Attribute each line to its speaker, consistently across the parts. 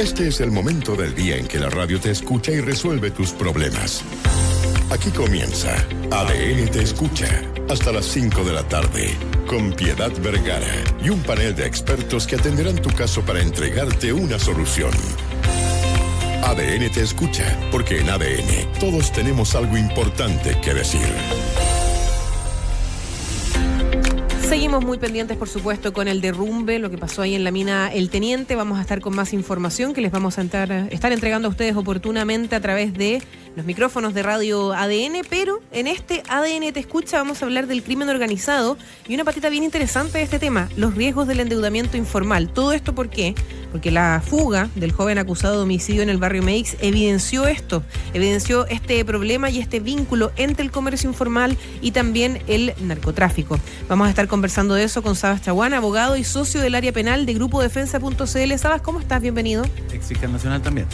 Speaker 1: Este es el momento del día en que la radio te escucha y resuelve tus problemas. Aquí comienza ADN Te Escucha, hasta las 5 de la tarde, con Piedad Vergara y un panel de expertos que atenderán tu caso para entregarte una solución. ADN Te Escucha, porque en ADN todos tenemos algo importante que decir.
Speaker 2: Seguimos muy pendientes, por supuesto, con el derrumbe, lo que pasó ahí en la mina El Teniente. Vamos a estar con más información que les vamos a estar entregando a ustedes oportunamente a través de los micrófonos de Radio ADN, pero en este ADN Te Escucha vamos a hablar del crimen organizado y una patita bien interesante de este tema, los riesgos del endeudamiento informal. ¿Todo esto por qué? Porque la fuga del joven acusado de homicidio en el barrio Meix evidenció este problema y este vínculo entre el comercio informal y también el narcotráfico. Vamos a estar conversando de eso con Sabas Chaguán, abogado y socio del área penal de Grupo Defensa.cl. Sabas, ¿cómo estás? Bienvenido.
Speaker 3: Ex fiscal nacional también.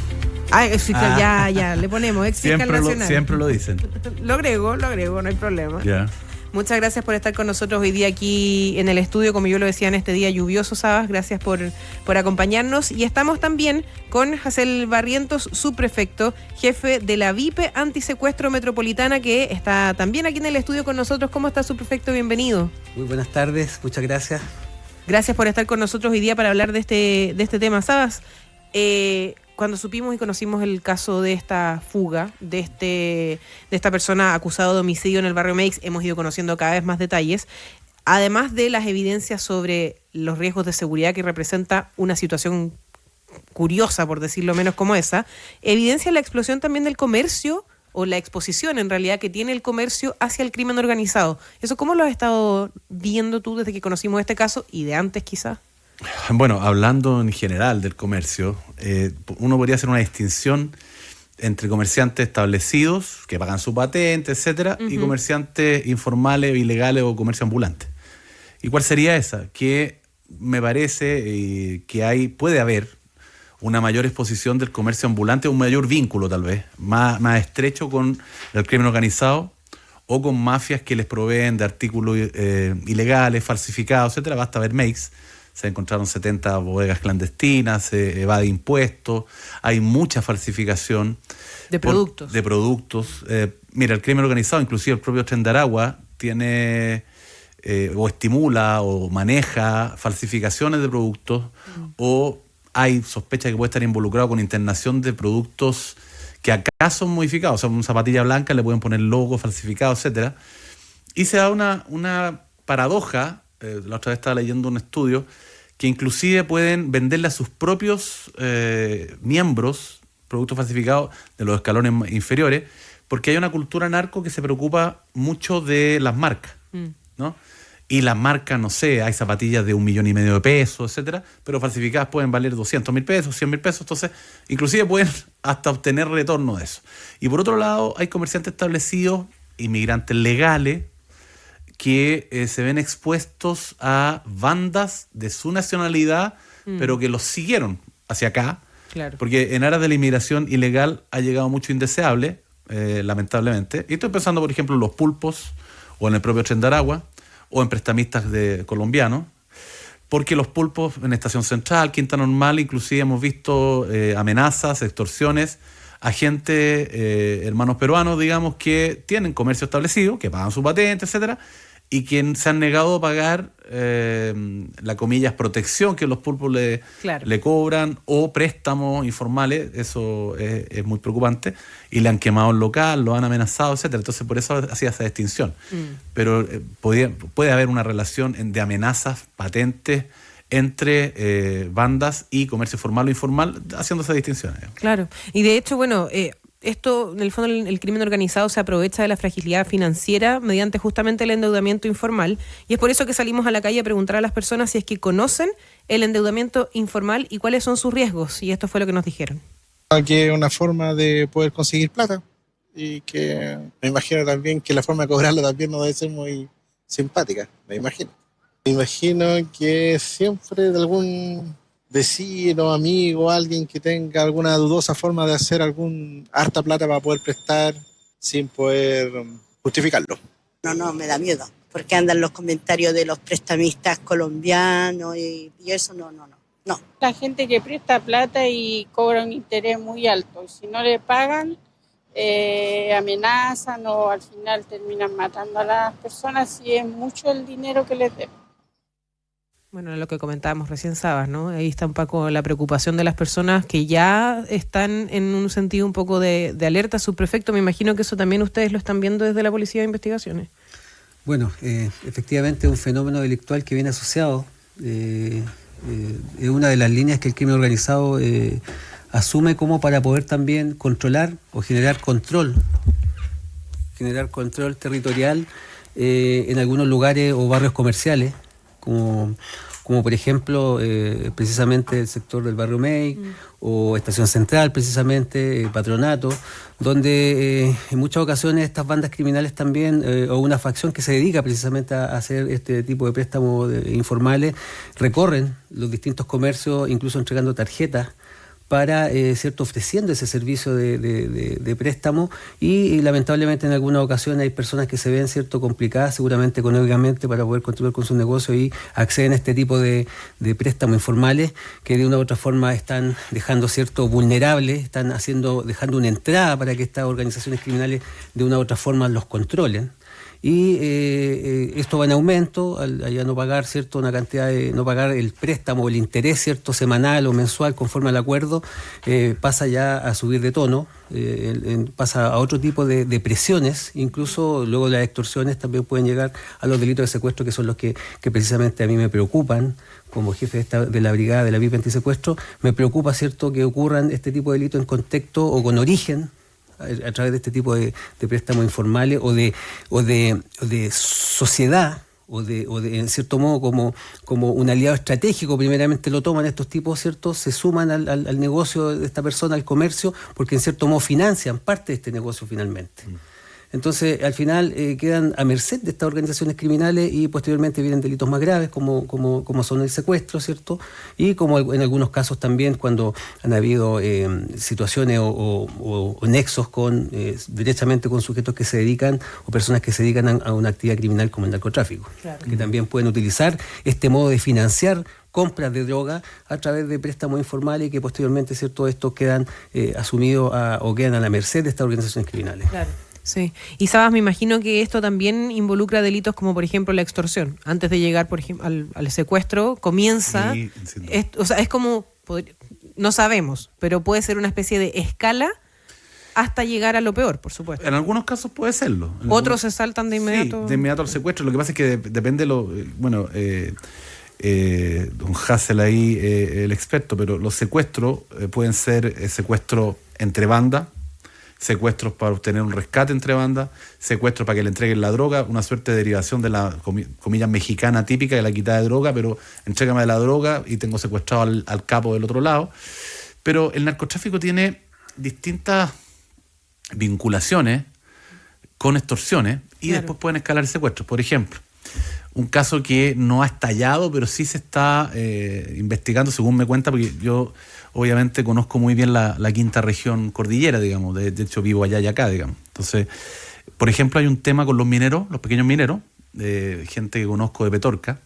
Speaker 2: Ya, le ponemos ex fiscal nacional.
Speaker 3: Siempre lo dicen.
Speaker 2: Lo agrego, no hay problema.
Speaker 3: Ya.
Speaker 2: Muchas gracias por estar con nosotros hoy día aquí en el estudio, como yo lo decía, en este día lluvioso, Sabas. Gracias por acompañarnos. Y estamos también con Jacel Barrientos, subprefecto, jefe de la VIPE Antisecuestro Metropolitana, que está también aquí en el estudio con nosotros. ¿Cómo está, subprefecto? Bienvenido.
Speaker 4: Muy buenas tardes, muchas gracias.
Speaker 2: Gracias por estar con nosotros hoy día para hablar de este tema. Sabas, cuando supimos y conocimos el caso de esta fuga, de esta persona acusada de homicidio en el barrio Meix, hemos ido conociendo cada vez más detalles, además de las evidencias sobre los riesgos de seguridad que representa una situación curiosa, por decirlo menos, como esa, evidencia la explosión también del comercio, o la exposición en realidad que tiene el comercio hacia el crimen organizado. ¿Eso cómo lo has estado viendo tú desde que conocimos este caso y de antes quizás?
Speaker 3: Bueno, hablando en general del comercio, uno podría hacer una distinción entre comerciantes establecidos, que pagan su patente, etcétera, y comerciantes informales, ilegales o comercio ambulante. ¿Y cuál sería esa? Que me parece que puede haber una mayor exposición del comercio ambulante, un mayor vínculo tal vez, más estrecho con el crimen organizado o con mafias que les proveen de artículos ilegales, falsificados, etcétera. Basta ver Meix. Se encontraron 70 bodegas clandestinas, se evade impuestos, hay mucha falsificación.
Speaker 2: De productos.
Speaker 3: Mira, el crimen organizado, inclusive el propio Tren de Aragua, tiene o estimula o maneja falsificaciones de productos o hay sospecha que puede estar involucrado con internación de productos que acá son modificados. O sea, una zapatilla blanca le pueden poner logo falsificado, etcétera. Y se da una paradoja. La otra vez estaba leyendo un estudio que inclusive pueden venderle a sus propios miembros productos falsificados de los escalones inferiores, porque hay una cultura narco que se preocupa mucho de las marcas, ¿no? Y las marcas, no sé, hay zapatillas de 1,5 millones de pesos, etcétera, pero falsificadas pueden valer 200.000 pesos, 100.000 pesos, entonces inclusive pueden hasta obtener retorno de eso. Y por otro lado, hay comerciantes establecidos, inmigrantes legales, que se ven expuestos a bandas de su nacionalidad, pero que los siguieron hacia acá,
Speaker 2: claro.
Speaker 3: Porque en aras de la inmigración ilegal ha llegado mucho indeseable, lamentablemente. Y estoy pensando, por ejemplo, en los pulpos, o en el propio Tren de Aragua, o en prestamistas colombianos, porque los pulpos en Estación Central, Quinta Normal, inclusive hemos visto amenazas, extorsiones a gente, hermanos peruanos, digamos, que tienen comercio establecido, que pagan su patente, etcétera, y que se han negado a pagar la comillas protección que los pulpos le cobran, o préstamos informales. Eso es muy preocupante, y le han quemado el local, lo han amenazado, etcétera. Entonces por eso hacía esa distinción. Pero puede haber una relación de amenazas patentes entre bandas y comercio formal o informal, haciendo esa distinción.
Speaker 2: Claro, y de hecho, bueno, esto, en el fondo, el crimen organizado se aprovecha de la fragilidad financiera mediante justamente el endeudamiento informal, y es por eso que salimos a la calle a preguntar a las personas si es que conocen el endeudamiento informal y cuáles son sus riesgos, y esto fue lo que nos dijeron.
Speaker 5: Que es una forma de poder conseguir plata, y que me imagino también que la forma de cobrarla también no debe ser muy simpática, me imagino. Me imagino que siempre de algún vecino, amigo, alguien que tenga alguna dudosa forma de hacer harta plata para poder prestar sin poder justificarlo.
Speaker 6: No, me da miedo, porque andan los comentarios de los prestamistas colombianos y eso no. No.
Speaker 7: La gente que presta plata y cobra un interés muy alto, y si no le pagan, amenazan o al final terminan matando a las personas si es mucho el dinero que les deben.
Speaker 2: Bueno, lo que comentábamos recién, Sabas, ¿no? Ahí está un poco la preocupación de las personas que ya están en un sentido un poco de alerta. Subprefecto, me imagino que eso también ustedes lo están viendo desde la Policía de Investigaciones.
Speaker 4: Bueno, efectivamente es un fenómeno delictual que viene asociado. Es una de las líneas que el crimen organizado asume como para poder también controlar o generar control territorial en algunos lugares o barrios comerciales, como por ejemplo precisamente el sector del barrio May o Estación Central, precisamente Patronato, donde en muchas ocasiones estas bandas criminales también, o una facción que se dedica precisamente a hacer este tipo de préstamos informales, recorren los distintos comercios, incluso entregando tarjetas para, cierto, ofreciendo ese servicio de préstamo y lamentablemente en algunas ocasiones hay personas que se ven, cierto, complicadas seguramente económicamente para poder continuar con su negocio y acceden a este tipo de préstamos informales que de una u otra forma están dejando, cierto, vulnerables, están dejando una entrada para que estas organizaciones criminales de una u otra forma los controlen. Y esto va en aumento al ya no pagar, cierto, una cantidad no pagar el préstamo o el interés, cierto, semanal o mensual conforme al acuerdo, pasa ya a subir de tono, pasa a otro tipo de presiones, incluso luego las extorsiones también pueden llegar a los delitos de secuestro, que son los que precisamente a mí me preocupan. Como jefe de la brigada de la VIP antisecuestro, me preocupa, cierto, que ocurran este tipo de delitos en contexto o con origen a través de este tipo de préstamos informales o de sociedad o de en cierto modo como un aliado estratégico. Primeramente lo toman estos tipos, ¿cierto? Se suman al negocio de esta persona, al comercio, porque en cierto modo financian parte de este negocio finalmente. Entonces, al final quedan a merced de estas organizaciones criminales y posteriormente vienen delitos más graves como son el secuestro, ¿cierto? Y como en algunos casos también cuando han habido situaciones o nexos directamente con sujetos que se dedican o personas que se dedican a una actividad criminal como el narcotráfico, claro, que también pueden utilizar este modo de financiar compras de droga a través de préstamos informales y que posteriormente, ¿cierto?, estos quedan asumidos o quedan a la merced de estas organizaciones criminales.
Speaker 2: Claro. Sí. Y Sabas, me imagino que esto también involucra delitos como, por ejemplo, la extorsión. Antes de llegar, por ejemplo, al secuestro, comienza... Sí, o sea, es como... No sabemos, pero puede ser una especie de escala hasta llegar a lo peor, por supuesto.
Speaker 3: En algunos casos puede serlo.
Speaker 2: Otros se saltan de inmediato.
Speaker 3: Sí, de inmediato al secuestro. Lo que pasa es que depende bueno, don Hassel ahí, el experto, pero los secuestros pueden ser secuestros entre bandas, secuestros para obtener un rescate entre bandas, secuestros para que le entreguen la droga, una suerte de derivación de la comillas mexicana típica de la quitada de droga, pero entrégame la droga y tengo secuestrado al capo del otro lado. Pero el narcotráfico tiene distintas vinculaciones con extorsiones y claro, después pueden escalar secuestros. Por ejemplo, un caso que no ha estallado, pero sí se está investigando, según me cuenta, porque yo obviamente conozco muy bien la quinta región cordillera, digamos, de hecho vivo allá y acá, digamos. Entonces, por ejemplo, hay un tema con los mineros, los pequeños mineros, gente que conozco de Petorca.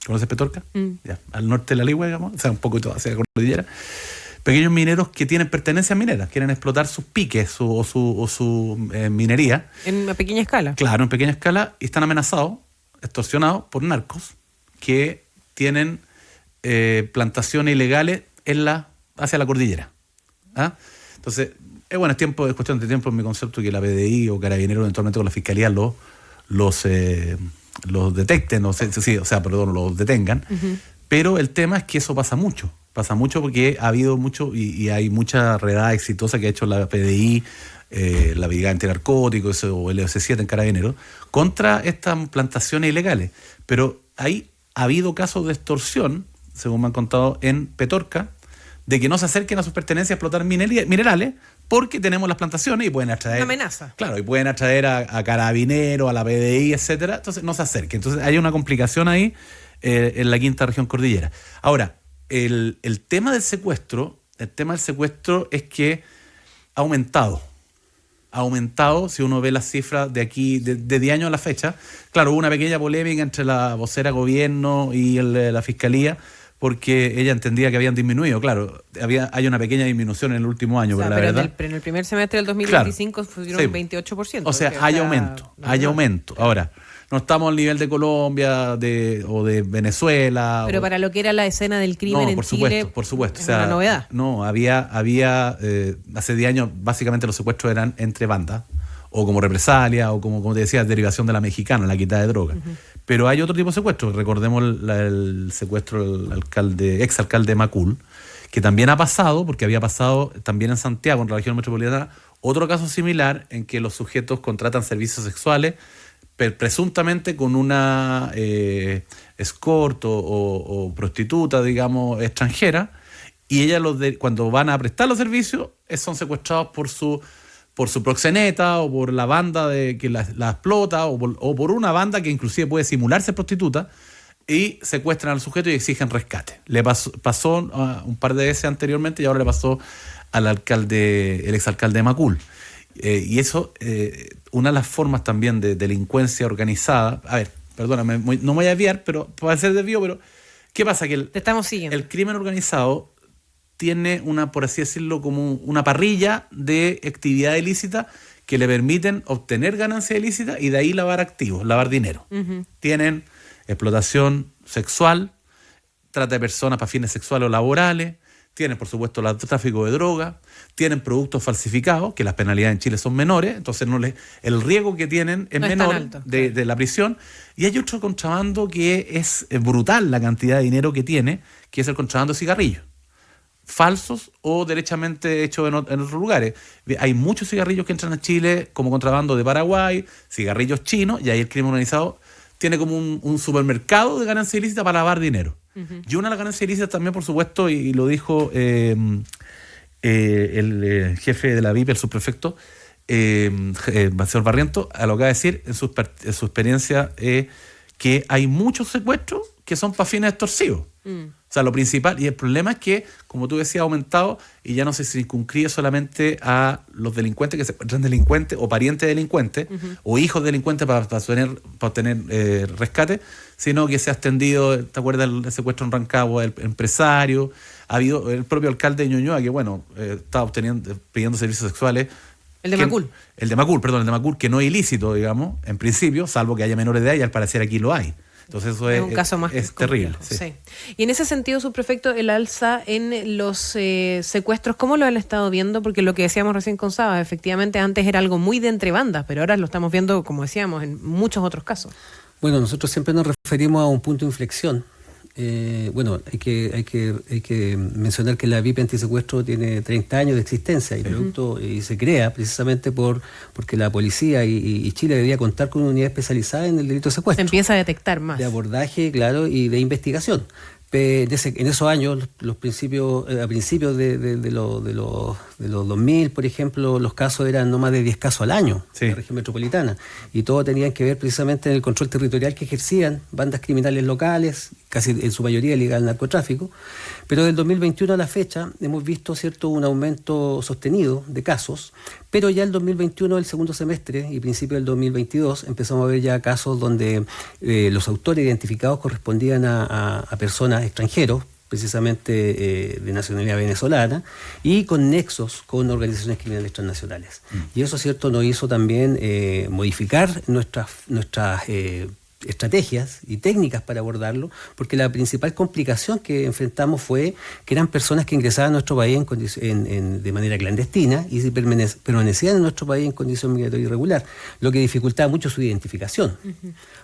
Speaker 3: ¿Conoces Petorca? Ya, al norte de la Ligua, digamos, o sea, un poco hacia la cordillera. Pequeños mineros que tienen pertenencias mineras, quieren explotar sus piques o su minería.
Speaker 2: En una pequeña escala.
Speaker 3: Claro, en pequeña escala, y están amenazados, extorsionados por narcos que tienen plantaciones ilegales hacia la cordillera. ¿Ah? Entonces, es cuestión de tiempo en mi concepto que la PDI o Carabineros eventualmente con la Fiscalía los detecten, los detengan. Uh-huh. Pero el tema es que eso pasa mucho porque ha habido mucho y hay mucha redada exitosa que ha hecho la PDI, la Brigada Antinarcóticos o el OC7 en Carabineros, contra estas plantaciones ilegales. Pero ahí ha habido casos de extorsión, según me han contado, en Petorca, de que no se acerquen a sus pertenencias a explotar minerales porque tenemos las plantaciones y pueden atraer...
Speaker 2: Una amenaza. Claro,
Speaker 3: y pueden atraer a Carabineros, a la PDI, etcétera. Entonces no se acerquen. Entonces hay una complicación ahí en la quinta región cordillera. Ahora, el tema del secuestro es que ha aumentado, si uno ve las cifras de aquí, de 10 años a la fecha. Claro, hubo una pequeña polémica entre la vocera gobierno y la fiscalía, porque ella entendía que habían disminuido. Claro, hay una pequeña disminución en el último año,
Speaker 2: O sea,
Speaker 3: pero la
Speaker 2: pero
Speaker 3: verdad...
Speaker 2: en el primer semestre del 2025 fueron
Speaker 3: sí.
Speaker 2: un 28%.
Speaker 3: O sea, hay aumento. Ahora, no estamos al nivel de Colombia o de Venezuela.
Speaker 2: Pero para lo que era la escena del crimen en Chile,
Speaker 3: por supuesto.
Speaker 2: es una novedad.
Speaker 3: No, había hace 10 años básicamente los secuestros eran entre bandas, o como represalia, o como te decía, derivación de la mexicana, la quitada de drogas. Pero hay otro tipo de secuestros. Recordemos el secuestro del exalcalde Macul, que también ha pasado, porque había pasado también en Santiago, en la región metropolitana, otro caso similar en que los sujetos contratan servicios sexuales presuntamente con una escort o prostituta, digamos, extranjera, y ella cuando van a prestar los servicios son secuestrados por su proxeneta o por la banda que la explota o por una banda que inclusive puede simularse prostituta, y secuestran al sujeto y exigen rescate. Le pasó un par de veces anteriormente y ahora le pasó al el exalcalde de Macul. Y eso, una de las formas también de delincuencia organizada, a ver, perdóname, no me voy a desviar, pero puede ser desvío, pero ¿qué pasa? Que
Speaker 2: te estamos siguiendo.
Speaker 3: El crimen organizado tiene por así decirlo, como una parrilla de actividad ilícita que le permiten obtener ganancia ilícita y de ahí lavar activos, lavar dinero. Tienen explotación sexual, trata de personas para fines sexuales o laborales, tienen, por supuesto, el tráfico de drogas, tienen productos falsificados, que las penalidades en Chile son menores, entonces el riesgo que tienen es menor
Speaker 2: alto,
Speaker 3: de la prisión. Y hay otro contrabando que es brutal la cantidad de dinero que tiene, que es el contrabando de cigarrillos, falsos o derechamente hechos en otros lugares. Hay muchos cigarrillos que entran a Chile como contrabando de Paraguay, cigarrillos chinos, y ahí el crimen organizado tiene como un supermercado de ganancia ilícita para lavar dinero. Y una de las ganancias ilícitas también, por supuesto, y lo dijo el jefe de la VIP, el subprefecto, señor Barriento, a lo que va a decir en su experiencia, que hay muchos secuestros que son para fines extorsivos. O sea, lo principal, y el problema es que, como tú decías, ha aumentado y ya no se circunscribe solamente a los delincuentes que se encuentran delincuentes o parientes de delincuentes o hijos de delincuentes para obtener rescate, sino que se ha extendido, ¿te acuerdas del secuestro en Rancagua, el empresario? Ha habido el propio alcalde de Ñuñoa que, bueno, está pidiendo servicios sexuales.
Speaker 2: El de Macul,
Speaker 3: que no es ilícito, digamos, en principio, salvo que haya menores de edad, y al parecer aquí lo hay. Entonces eso es un caso más terrible.
Speaker 2: Sí. Y en ese sentido, subprefecto, el alza en los secuestros, ¿cómo lo han estado viendo? Porque lo que decíamos recién con Saba, efectivamente antes era algo muy de entre bandas, pero ahora lo estamos viendo, como decíamos, en muchos otros casos.
Speaker 4: Bueno, nosotros siempre nos referimos a un punto de inflexión. Hay que mencionar que la VIP antisecuestro tiene 30 años de existencia y se crea precisamente porque la policía y Chile debía contar con una unidad especializada en el delito de secuestro.
Speaker 2: Se empieza a detectar más.
Speaker 4: De abordaje, claro, y de investigación. En esos años, a principios de los 2000, por ejemplo, los casos eran no más de 10 casos al año en la región metropolitana. Y todo tenían que ver precisamente en el control territorial que ejercían bandas criminales locales, casi en su mayoría ligada al narcotráfico. Pero del 2021 a la fecha hemos visto, ¿cierto?, un aumento sostenido de casos, pero ya el 2021, el segundo semestre y principio del 2022, empezamos a ver ya casos donde los autores identificados correspondían a personas extranjeros, precisamente de nacionalidad venezolana, y con nexos con organizaciones criminales transnacionales. Y eso, ¿cierto?, nos hizo también modificar nuestras estrategias y técnicas para abordarlo, porque la principal complicación que enfrentamos fue que eran personas que ingresaban a nuestro país de manera clandestina y permanecían en nuestro país en condición migratoria irregular, lo que dificultaba mucho su identificación.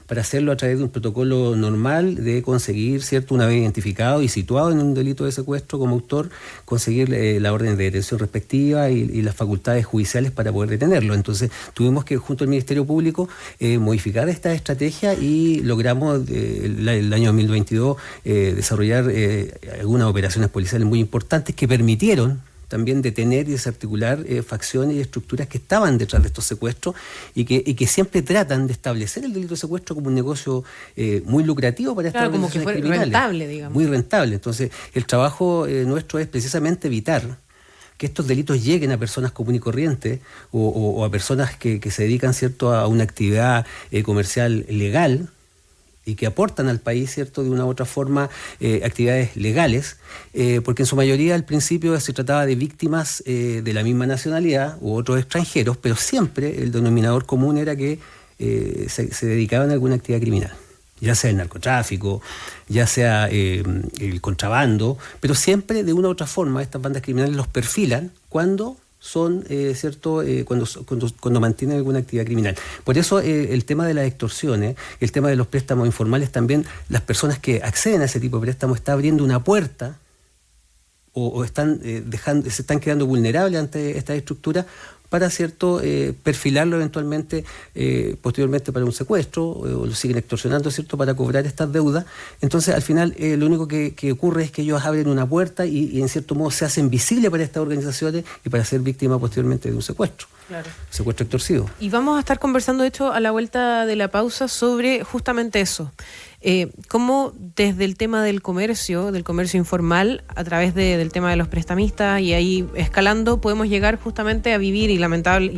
Speaker 4: Para hacerlo a través de un protocolo normal de conseguir, ¿cierto?, una vez identificado y situado en un delito de secuestro como autor, conseguir la orden de detención respectiva y las facultades judiciales para poder detenerlo. Entonces tuvimos que, junto al Ministerio Público, modificar esta estrategia y logramos el año 2022 desarrollar algunas operaciones policiales muy importantes que permitieron también detener y desarticular facciones y estructuras que estaban detrás de estos secuestros y que siempre tratan de establecer el delito de secuestro como un negocio muy lucrativo para estas organizaciones criminales. Como que fue rentable, digamos. Muy rentable. Entonces, el trabajo nuestro es precisamente evitar que estos delitos lleguen a personas comunes y corrientes o a personas que se dedican, ¿cierto?, a una actividad comercial legal, y que aportan al país, ¿cierto?, de una u otra forma actividades legales, porque en su mayoría al principio se trataba de víctimas de la misma nacionalidad u otros extranjeros, pero siempre el denominador común era que se dedicaban a alguna actividad criminal, ya sea el narcotráfico, ya sea el contrabando, pero siempre de una u otra forma estas bandas criminales los perfilan cuando son, ¿cierto?, cuando mantienen alguna actividad criminal. Por eso el tema de las extorsiones, el tema de los préstamos informales, también las personas que acceden a ese tipo de préstamos está abriendo una puerta o están se están quedando vulnerables ante esta estructura para, ¿cierto?, perfilarlo eventualmente posteriormente para un secuestro, o lo siguen extorsionando, ¿cierto?, para cobrar estas deudas. Entonces, al final, lo único que ocurre es que ellos abren una puerta y en cierto modo se hacen visibles para estas organizaciones y para ser víctimas posteriormente de un secuestro. Claro. Secuestro extorsivo.
Speaker 2: Y vamos a estar conversando, de hecho, a la vuelta de la pausa sobre justamente eso. Cómo desde el tema del comercio informal, a través del tema de los prestamistas y ahí escalando, podemos llegar justamente a vivir y a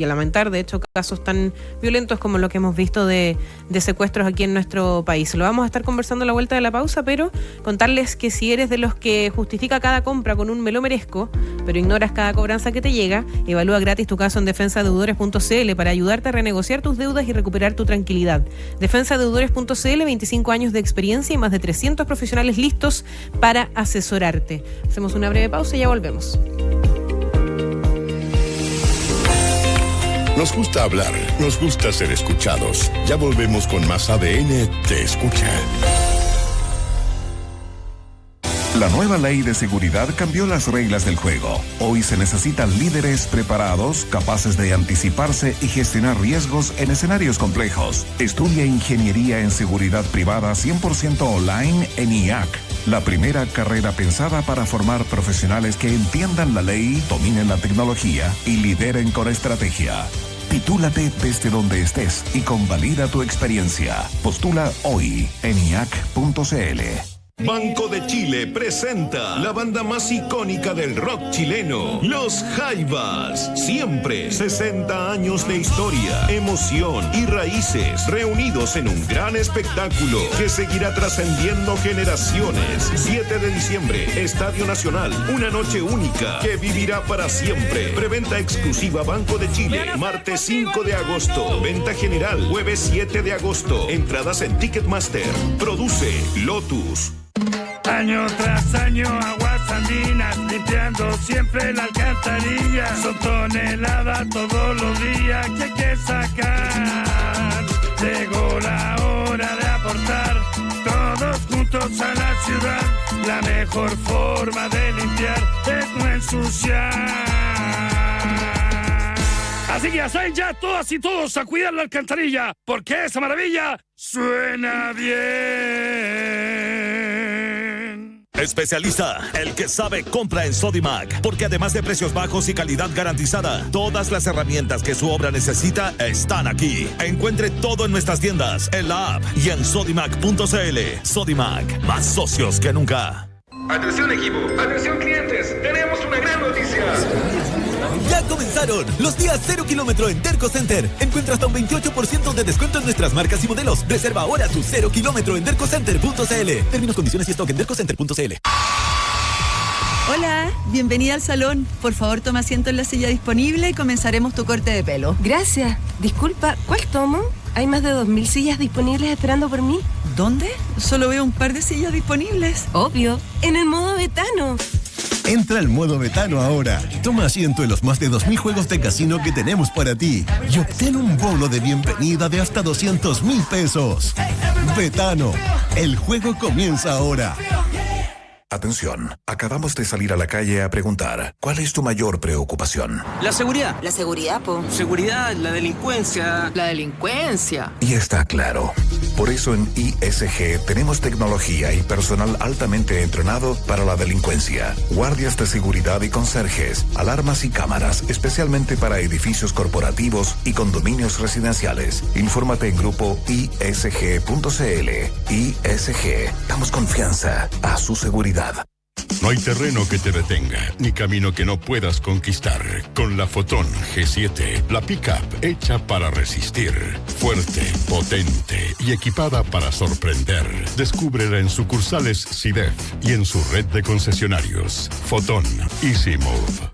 Speaker 2: lamentar, de hecho, casos tan violentos como lo que hemos visto de secuestros aquí en nuestro país. Lo vamos a estar conversando a la vuelta de la pausa, pero contarles que si eres de los que justifica cada compra con un me lo merezco, pero ignoras cada cobranza que te llega, evalúa gratis tu caso en defensadeudores.cl para ayudarte a renegociar tus deudas y recuperar tu tranquilidad. Defensadeudores.cl, 25 años de experiencia y más de 300 profesionales listos para asesorarte. Hacemos una breve pausa y ya volvemos.
Speaker 1: Nos gusta hablar, nos gusta ser escuchados. Ya volvemos con más ADN Te Escucha.
Speaker 6: La nueva ley de seguridad cambió las reglas del juego. Hoy se necesitan líderes preparados, capaces de anticiparse y gestionar riesgos en escenarios complejos. Estudia Ingeniería en Seguridad Privada 100% online en IAC, la primera carrera pensada para formar profesionales que entiendan la ley, dominen la tecnología y lideren con estrategia. Titúlate desde donde estés y convalida tu experiencia. Postula hoy en IAC.cl.
Speaker 8: Banco de Chile presenta la banda más icónica del rock chileno, Los Jaivas. Siempre 60 años de historia, emoción y raíces reunidos en un gran espectáculo que seguirá trascendiendo generaciones. 7 de diciembre, Estadio Nacional, una noche única que vivirá para siempre. Preventa exclusiva Banco de Chile, martes 5 de agosto. Venta general, jueves 7 de agosto. Entradas en Ticketmaster. Produce Lotus.
Speaker 9: Año tras año, aguas andinas, limpiando siempre la alcantarilla. Son toneladas todos los días que hay que sacar. Llegó la hora de aportar, todos juntos a la ciudad. La mejor forma de limpiar es no ensuciar. Así que ya saben ya todas y todos a cuidar la alcantarilla, porque esa maravilla suena bien.
Speaker 10: Especialista, el que sabe compra en Sodimac, porque además de precios bajos y calidad garantizada, todas las herramientas que su obra necesita están aquí. Encuentre todo en nuestras tiendas, en la app y en sodimac.cl. Sodimac, más socios que nunca.
Speaker 11: Atención equipo, atención clientes, tenemos una gran noticia.
Speaker 12: Ya comenzaron los días 0 kilómetro en Derco Center. Encuentra hasta un 28% de descuento en nuestras marcas y modelos. Reserva ahora tu 0 kilómetro en dercocenter.cl. Términos, condiciones y stock en dercocenter.cl.
Speaker 13: Hola, bienvenida al salón. Por favor, toma asiento en la silla disponible y comenzaremos tu corte de pelo.
Speaker 14: Gracias. Disculpa, ¿cuál tomo? Hay más de 2.000 sillas disponibles esperando por mí.
Speaker 13: ¿Dónde? Solo veo un par de sillas disponibles.
Speaker 14: Obvio, en el modo betano.
Speaker 15: Entra al modo betano ahora. Toma asiento en los más de 2.000 juegos de casino que tenemos para ti y obtén un bono de bienvenida de hasta 200,000 pesos. Betano, el juego comienza ahora.
Speaker 6: Atención, acabamos de salir a la calle a preguntar, ¿cuál es tu mayor preocupación?
Speaker 16: La seguridad.
Speaker 14: La seguridad, po.
Speaker 16: Seguridad, la delincuencia.
Speaker 14: La delincuencia.
Speaker 6: Y está claro. Por eso en ISG tenemos tecnología y personal altamente entrenado para la delincuencia. Guardias de seguridad y conserjes, alarmas y cámaras, especialmente para edificios corporativos y condominios residenciales. Infórmate en grupo ISG.cl. ISG, damos confianza a su seguridad.
Speaker 1: No hay terreno que te detenga, ni camino que no puedas conquistar. Con la Fotón G7, la pick-up hecha para resistir. Fuerte, potente y equipada para sorprender. Descúbrela en sucursales CIDEF y en su red de concesionarios. Fotón Easy Move.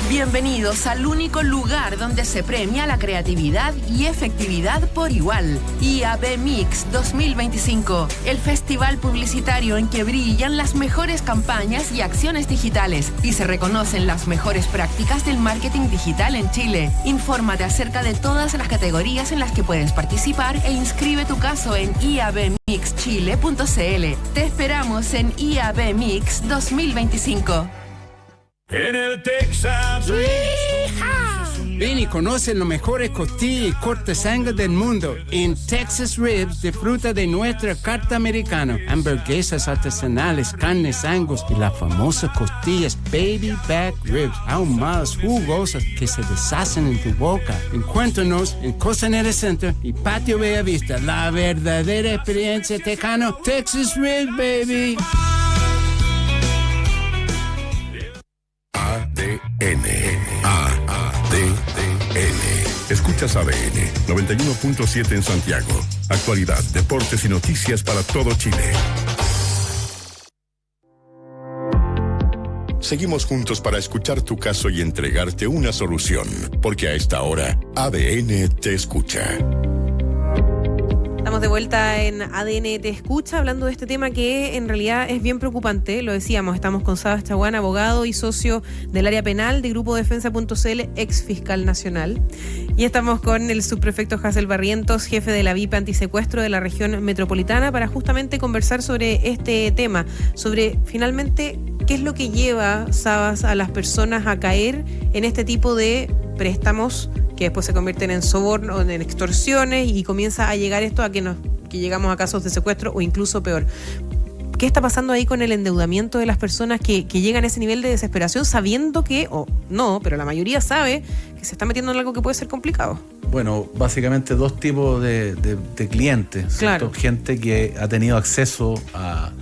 Speaker 17: Bienvenidos al único lugar donde se premia la creatividad y efectividad por igual. IAB Mix 2025, el festival publicitario en que brillan las mejores campañas y acciones digitales y se reconocen las mejores prácticas del marketing digital en Chile. Infórmate acerca de todas las categorías en las que puedes participar e inscribe tu caso en iabmixchile.cl. Te esperamos en IAB Mix 2025.
Speaker 9: En el Texas
Speaker 18: Ven y conoce los mejores costillas y cortes Angus del mundo. En Texas Ribs disfruta de nuestra carta americana, hamburguesas artesanales, carnes Angus y las famosas costillas Baby Back Ribs, ahumadas, jugosas, que se deshacen en tu boca. Encuéntranos en Costanera Center y Patio Bella Vista, la verdadera experiencia tejano. Texas Ribs, baby.
Speaker 1: ADN. Escuchas ADN 91.7 en Santiago. Actualidad, deportes y noticias para todo Chile. Seguimos juntos para escuchar tu caso y entregarte una solución, porque a esta hora ADN te escucha.
Speaker 2: Estamos de vuelta en ADN Te Escucha, hablando de este tema que en realidad es bien preocupante. Lo decíamos, estamos con Sabas Chaguán, abogado y socio del área penal de Grupo Defensa.cl, ex fiscal nacional. Y estamos con el subprefecto Hazel Barrientos, jefe de la VIP antisecuestro de la región metropolitana, para justamente conversar sobre este tema, sobre finalmente qué es lo que lleva, Sabas, a las personas a caer en este tipo de préstamos que después se convierten en soborno, en extorsiones, y comienza a llegar esto a que llegamos a casos de secuestro o incluso peor. ¿Qué está pasando ahí con el endeudamiento de las personas que llegan a ese nivel de desesperación sabiendo que, o no, pero la mayoría sabe que se está metiendo en algo que puede ser complicado?
Speaker 3: Bueno, básicamente dos tipos de clientes.
Speaker 2: Claro.
Speaker 3: Gente que ha tenido acceso a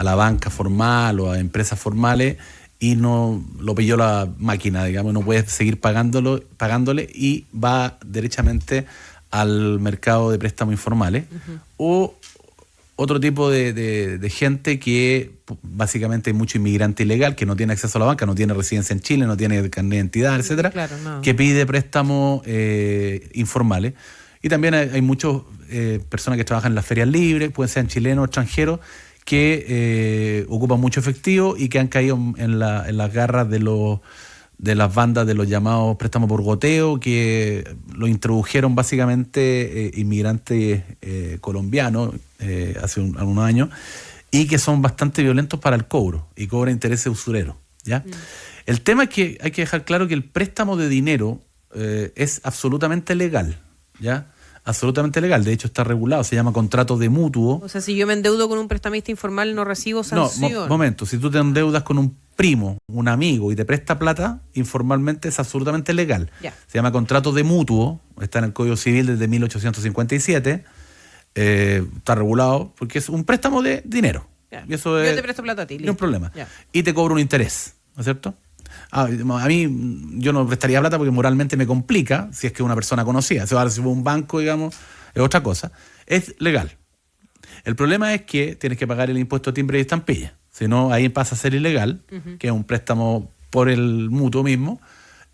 Speaker 3: la banca formal o a empresas formales y no lo pilló la máquina, digamos, no puede seguir pagándole y va derechamente al mercado de préstamos informales. O otro tipo de gente que básicamente hay mucho inmigrante ilegal que no tiene acceso a la banca, no tiene residencia en Chile, no tiene carnet de identidad, etcétera,
Speaker 2: claro, no.
Speaker 3: Que pide préstamos informales. Y también hay muchas personas que trabajan en las ferias libres, pueden ser chilenos o extranjeros, que ocupan mucho efectivo y que han caído en las garras de las bandas de los llamados préstamos por goteo, que lo introdujeron básicamente inmigrantes colombianos hace unos años, y que son bastante violentos para el cobro y cobran intereses usureros, ¿ya? El tema es que hay que dejar claro que el préstamo de dinero es absolutamente legal, ¿ya? Absolutamente legal, de hecho está regulado, se llama contrato de mutuo.
Speaker 2: O sea, si yo me endeudo con un prestamista informal no recibo sanción.
Speaker 3: No, momento, si tú te endeudas con un primo, un amigo y te presta plata, informalmente es absolutamente legal.
Speaker 2: Ya.
Speaker 3: Se llama contrato de mutuo, está en el Código Civil desde 1857, está regulado porque es un préstamo de dinero. Y eso
Speaker 2: yo te presto plata a ti,
Speaker 3: no es un problema.
Speaker 2: Ya.
Speaker 3: Y te cobro un interés, ¿no es cierto? A mí yo no prestaría plata porque moralmente me complica si es que una persona conocida. Si va a recibir un banco, digamos, es otra cosa. Es legal. El problema es que tienes que pagar el impuesto de timbre y estampilla. Si no, ahí pasa a ser ilegal, que es un préstamo por el mutuo mismo,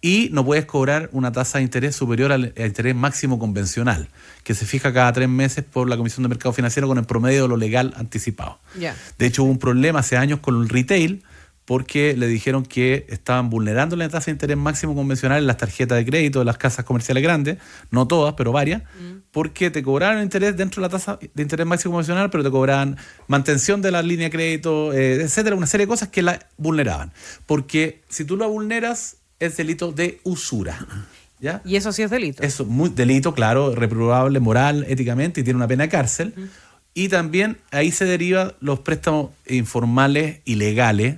Speaker 3: y no puedes cobrar una tasa de interés superior al interés máximo convencional, que se fija cada 3 meses por la Comisión de Mercado Financiero con el promedio de lo legal anticipado.
Speaker 2: Ya.
Speaker 3: De hecho, hubo un problema hace años con el retail, porque le dijeron que estaban vulnerando la tasa de interés máximo convencional en las tarjetas de crédito de las casas comerciales grandes, no todas, pero varias, porque te cobraban interés dentro de la tasa de interés máximo convencional, pero te cobraban mantención de la línea de crédito, etcétera, una serie de cosas que la vulneraban. Porque si tú la vulneras, es delito de usura, ¿ya?
Speaker 2: Y eso sí es delito.
Speaker 3: Eso es muy delito, claro, reprobable moral, éticamente, y tiene una pena de cárcel. Y también ahí se derivan los préstamos informales ilegales.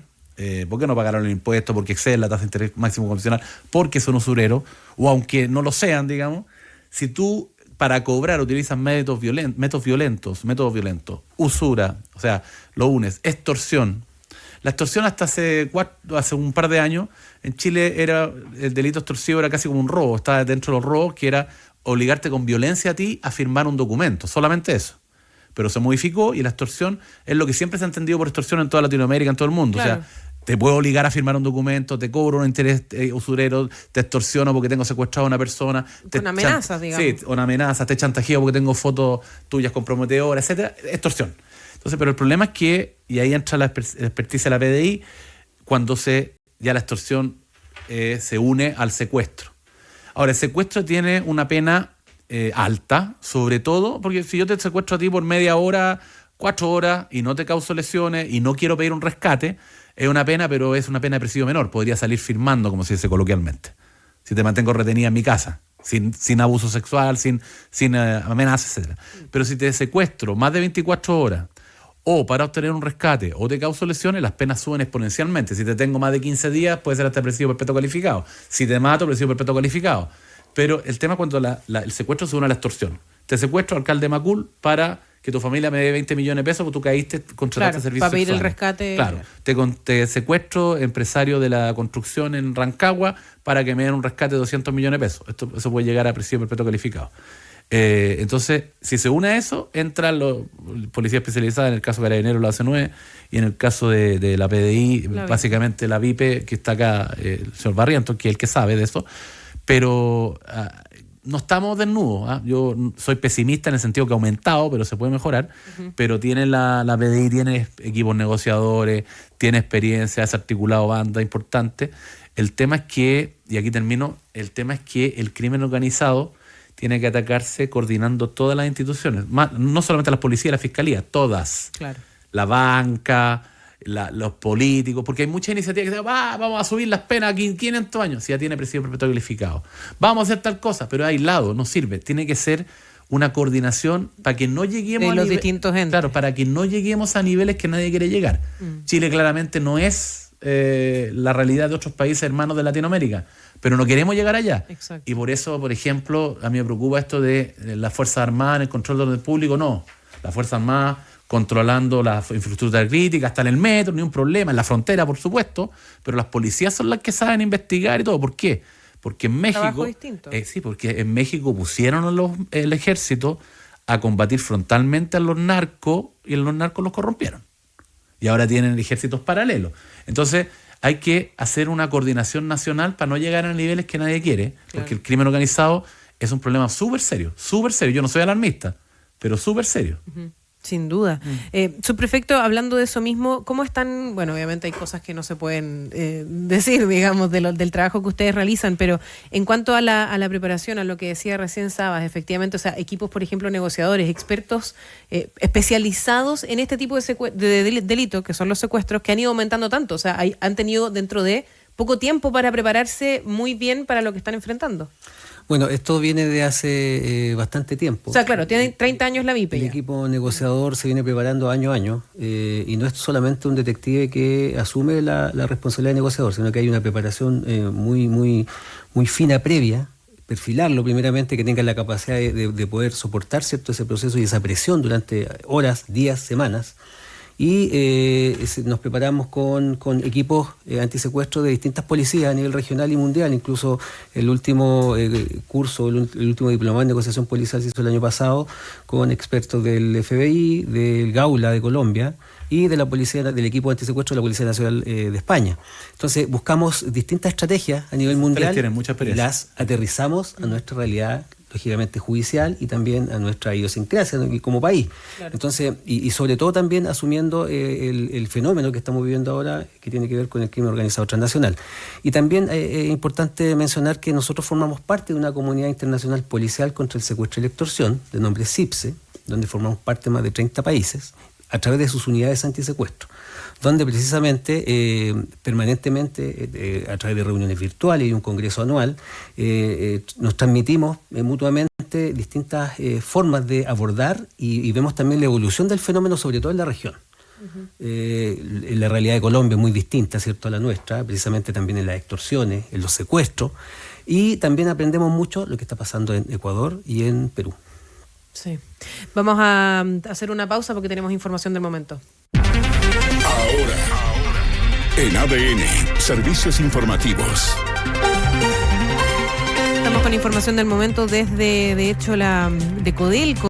Speaker 3: ¿Por qué no pagaron el impuesto? Porque exceden la tasa de interés máximo convencional, porque son usureros, o aunque no lo sean, digamos. Si tú para cobrar utilizas métodos violentos, usura, o sea, lo unes, extorsión La extorsión hasta hace un par de años, en Chile el delito extorsivo era casi como un robo, estaba dentro de los robos, que era obligarte con violencia a ti a firmar un documento, solamente eso. Pero se modificó y la extorsión es lo que siempre se ha entendido por extorsión en toda Latinoamérica, en todo el mundo. Claro. O sea, te puedo obligar a firmar un documento, te cobro un interés usurero, te extorsiono porque tengo secuestrado a una persona.
Speaker 2: Con amenazas, digamos.
Speaker 3: Sí, con amenazas, te chantajeo porque tengo fotos tuyas comprometedoras, etcétera. Extorsión. Entonces, pero el problema es que, y ahí entra la experticia de la PDI, cuando ya la extorsión se une al secuestro. Ahora, el secuestro tiene una pena alta, sobre todo, porque si yo te secuestro a ti por media hora, 4 horas, y no te causo lesiones, y no quiero pedir un rescate, es una pena, pero es una pena de presidio menor. Podría salir firmando, como se dice coloquialmente. Si te mantengo retenida en mi casa, sin abuso sexual, sin amenazas, etc. Pero si te secuestro más de 24 horas, o para obtener un rescate, o te causo lesiones, las penas suben exponencialmente. Si te tengo más de 15 días, puede ser hasta presidio perpetuo calificado. Si te mato, presidio perpetuo calificado. Pero el tema es cuando el secuestro se une a la extorsión. Te secuestro, alcalde Macul, para que tu familia me dé 20 millones de pesos porque tú caíste, contrataste servicios
Speaker 2: para pedir
Speaker 3: sexuales.
Speaker 2: El rescate.
Speaker 3: Claro, te secuestro, empresario de la construcción en Rancagua, para que me den un rescate de 200 millones de pesos. Eso puede llegar a presidio perpetuo calificado. Entonces, si se une a eso, entran los policías especializados, en el caso de Carabineros, la AC9, y en el caso de la PDI, básicamente la VIPE, que está acá, el señor Barrientos, que es el que sabe de eso. Pero no estamos desnudos. Yo soy pesimista en el sentido que ha aumentado, pero se puede mejorar. Pero tiene la PDI, tiene equipos negociadores, tiene experiencia, has articulado bandas importantes. El tema es que, y aquí termino, el tema es que el crimen organizado tiene que atacarse coordinando todas las instituciones, no solamente las policías, la fiscalía, todas. Claro. La banca, los políticos, porque hay muchas iniciativas que dicen, vamos a subir las penas a 500 años, si ya tiene presidio perpetuo calificado. Vamos a hacer tal cosa, pero aislado, no sirve. Tiene que ser una coordinación para que no lleguemos
Speaker 2: de los distintos entes.
Speaker 3: Claro, para que no lleguemos a niveles que nadie quiere llegar. Chile claramente no es la realidad de otros países hermanos de Latinoamérica, pero no queremos llegar allá. Exacto. Y por eso, por ejemplo, a mí me preocupa esto de las Fuerzas Armadas en el control del orden público. No, las Fuerzas Armadas controlando la infraestructura crítica, hasta en el metro, ni un problema, en la frontera, por supuesto, pero las policías son las que saben investigar y todo. ¿Por qué? Porque en México, sí, porque en México pusieron el ejército a combatir frontalmente a los narcos, y los narcos los corrompieron. Y ahora tienen ejércitos paralelos. Entonces, hay que hacer una coordinación nacional para no llegar a niveles que nadie quiere, porque el crimen organizado es un problema súper serio, súper serio. Yo no soy alarmista, pero súper serio.
Speaker 2: Sin duda. Subprefecto, hablando de eso mismo, ¿cómo están? Bueno, obviamente hay cosas que no se pueden decir, digamos, del trabajo que ustedes realizan, pero en cuanto a la preparación, a lo que decía recién Sabas, efectivamente, o sea, equipos, por ejemplo, negociadores, expertos especializados en este tipo de delitos, que son los secuestros, que han ido aumentando tanto, o sea, han tenido dentro de poco tiempo para prepararse muy bien para lo que están enfrentando.
Speaker 4: Bueno, esto viene de hace bastante tiempo.
Speaker 2: O sea, claro, tiene 30 años la VIPE.
Speaker 4: El equipo negociador se viene preparando año a año, y no es solamente un detective que asume la responsabilidad de negociador, sino que hay una preparación muy fina previa, perfilarlo primeramente, que tenga la capacidad de poder soportar, ¿cierto?, ese proceso y esa presión durante horas, días, semanas. Y nos preparamos con equipos antisecuestro de distintas policías a nivel regional y mundial. Incluso el último curso, el último diplomado en negociación policial se hizo el año pasado con expertos del FBI, del Gaula de Colombia y de la policía, del equipo antisecuestro de la Policía Nacional de España. Entonces buscamos distintas estrategias a nivel mundial y las aterrizamos a nuestra realidad, lógicamente judicial, y también a nuestra idiosincrasia como país. Claro. Entonces, y sobre todo también asumiendo el fenómeno que estamos viviendo ahora, que tiene que ver con el crimen organizado transnacional. Y también es importante mencionar que nosotros formamos parte de una comunidad internacional policial contra el secuestro y la extorsión, de nombre CIPSE, donde formamos parte de más de 30 países, a través de sus unidades antisecuestro, donde precisamente permanentemente, a través de reuniones virtuales y un congreso anual, nos transmitimos mutuamente distintas formas de abordar y vemos también la evolución del fenómeno, sobre todo en la región. La realidad de Colombia es muy distinta, ¿cierto?, a la nuestra, precisamente también en las extorsiones, en los secuestros, y también aprendemos mucho lo que está pasando en Ecuador y en Perú.
Speaker 2: Sí. Vamos a hacer una pausa porque tenemos información del momento.
Speaker 1: Ahora, En ADN, servicios informativos.
Speaker 2: Estamos con información del momento desde, de hecho, de Codelco.